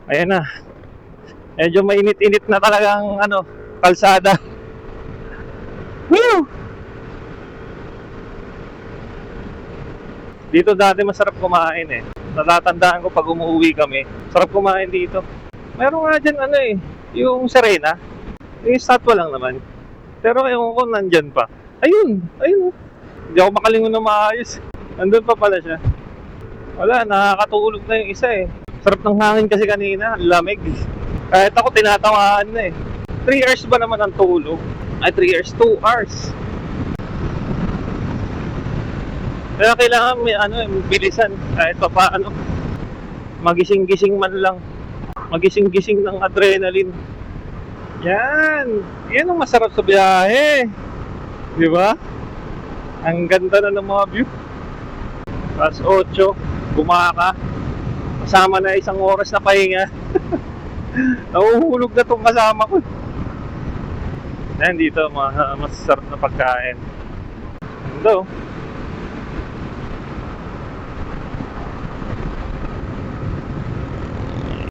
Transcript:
Ayan na. Medyo mainit-init na talagang kalsada. Woo! Dito dati masarap kumain eh. Natatandaan ko pag umuwi kami. Sarap kumain dito. Meron nga dyan yung Serena. Yung statwa lang naman. Pero ewan ko nandyan pa. Ayun, ayun. Hindi ako makalingon na maayos. Nandun pa pala siya. Wala, nakakatulog na yung isa eh. Sarap ng hangin kasi kanina, lamig. Kahit ako tinatawaan na eh. 3 hours ba naman ang tulog? Ay, 3 hours, 2 hours. Kaya kailangan may bilisan. Kahit pa paano. Magising-gising man lang. Magising-gising ng adrenaline. Yan. Yan ang masarap sa biyahe. Di ba? Ang ganda na ng mga view. Alas 8, bumaka. Kasama na 1 oras na pahinga. Nahuhulog na tong kasama ko. Yan dito, masarap na pagkain. Ito.